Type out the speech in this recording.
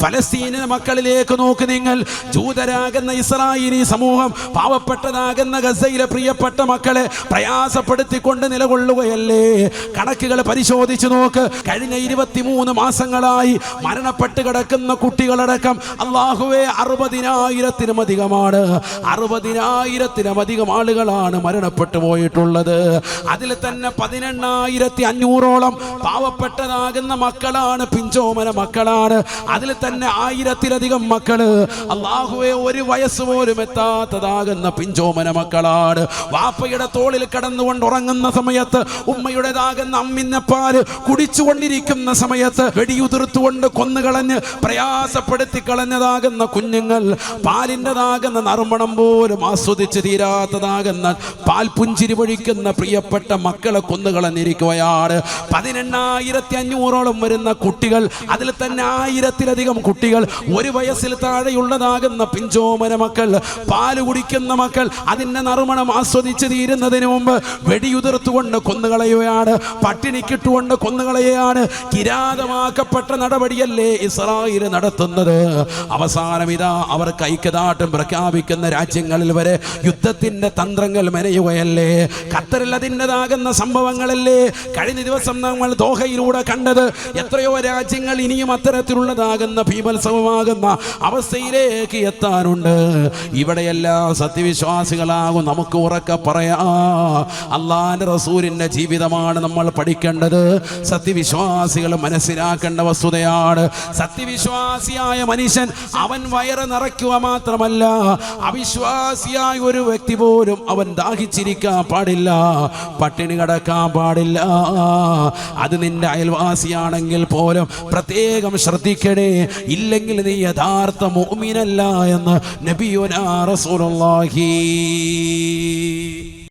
ഫലസ്തീനിലെ മക്കളിലേക്ക് നോക്ക് നിങ്ങൾ. ജൂതരാകുന്ന ഇസ്രായേലി സമൂഹം പാവപ്പെട്ടതാകുന്ന ഗസയിലെ പ്രിയപ്പെട്ട മക്കളെ പ്രയാസപ്പെടുത്തിക്കൊണ്ട് നിലകൊള്ളുകയല്ലേ. കണക്കുകൾ പരിശോധിച്ചു നോക്ക്. കഴിഞ്ഞ 23 മാസങ്ങളായി മരണപ്പെട്ട് കിടക്കുന്ന കുട്ടികളടക്കം അല്ലാഹുവേ 60,000-ത്തിലും അധികമാണ്. 60,000-ത്തിലധികം ആളുകളാണ് മരണപ്പെട്ടു പോയിട്ടുള്ളത്. അതിൽ തന്നെ 18,500-ഓളം പാവപ്പെട്ടതാകുന്ന മക്കളാണ്, പിഞ്ചോമന മക്കളാണ്. അതിൽ തന്നെ 1000-ത്തിലധികം മക്കള് അല്ലാഹുവേ 1 വയസ്സ് പോലും എത്താത്തതാകുന്ന പിഞ്ചോമന മക്കളാണ്. വാപ്പയുടെ തോളിൽ കടന്നുകൊണ്ട് ഉറങ്ങുന്ന സമയത്ത്, ഉമ്മയുടേതാകുന്ന അമ്മിഞ്ഞപ്പാല് കുടിച്ചുകൊണ്ടിരിക്കുന്ന സമയത്ത് വെടിയുതിർത്തുകൊണ്ട് കൊന്നുകളഞ്ഞ് പ്രയാസപ്പെടുത്തി കളഞ്ഞതാകുന്ന കുഞ്ഞുങ്ങൾ, പാലിൻ്റെതാകുന്ന നറുമണം പോലും ആസ്വദിച്ച് തീരാത്തതാകുന്ന പാൽപുഞ്ചിരി പൊഴിക്കുന്ന പ്രിയപ്പെട്ട മക്കളെ കൊന്നുകളഞ്ഞിരിക്കുകയാണ്. 18,500-ഓളം വരുന്ന കുട്ടികൾ, അതിൽ തന്നെ 1000-ത്തിലധികം കുട്ടികൾ, 1 വയസ്സിൽ താഴെയുള്ളതാകുന്ന പിഞ്ചോമന മക്കൾ, പാല് കുടിക്കുന്ന മക്കൾ, അതിൻ്റെ നറുമണം ആസ്വദിച്ച് തീരുന്നതിന് മുമ്പ് വെടിയുതിർത്തുകൊണ്ട് കൊന്നുകളയുകയാണ്, പട്ടിണിക്കിട്ടുകൊണ്ട് കൊന്നുകളയുകയാണ്. കിരാതമാക്കപ്പെട്ട നടപടിയല്ലേ ഇസ്രായേൽ നടത്തുന്നത്. അവസാനം ഇതാ അവർക്ക് ഐക്യദാർഢ്യം പ്രഖ്യാപിക്കുന്ന രാജ്യങ്ങളിൽ വരെ യുദ്ധത്തിന്റെ തന്ത്രങ്ങൾ മെനയുകയല്ലേ. ഖത്തറിൽ അതിൻ്റെതാകുന്ന സംഭവങ്ങളല്ലേ കഴിഞ്ഞ ദിവസം നമ്മൾ ദോഹയിലൂടെ കണ്ടത്. എത്രയോ രാജ്യങ്ങൾ ഇനിയും അത്തരത്തിലുള്ളതാകുന്ന ഭീമത്സവമാകുന്ന അവസ്ഥയിലേക്ക് എത്താനുണ്ട്. ഇവിടെയെല്ലാം സത്യവിശ്വാസികളാകും നമുക്ക് ഉറക്കെ പറയാ, അള്ളാന്റെ റസൂലിന്റെ ജീവിതമാണ് നമ്മൾ പഠിക്കേണ്ടത്. സത്യവിശ്വാസികൾ മനസ്സിലാക്കേണ്ട വസ്തുതയാണ്, സത്യവിശ്വാസിയായ മനുഷ്യൻ അവൻ വയറ് നിറയ്ക്കുക മാത്രമല്ല, അവിശ്വാസിയായ ഒരു വ്യക്തി പോലും അവൻ ദാഹിച്ചിരിക്കാൻ പാടില്ല, പട്ടിണി കിടക്കാൻ പാടില്ല. അത് നിന്റെ അയൽവാസിയാണെങ്കിൽ പോലും പ്രത്യേകം ശ്രദ്ധിക്കണേ, ഇല്ലെങ്കിൽ നീ യഥാർത്ഥ മുഅ്മിനല്ല എന്ന് നബിയുനാ റസൂലുള്ളാഹി.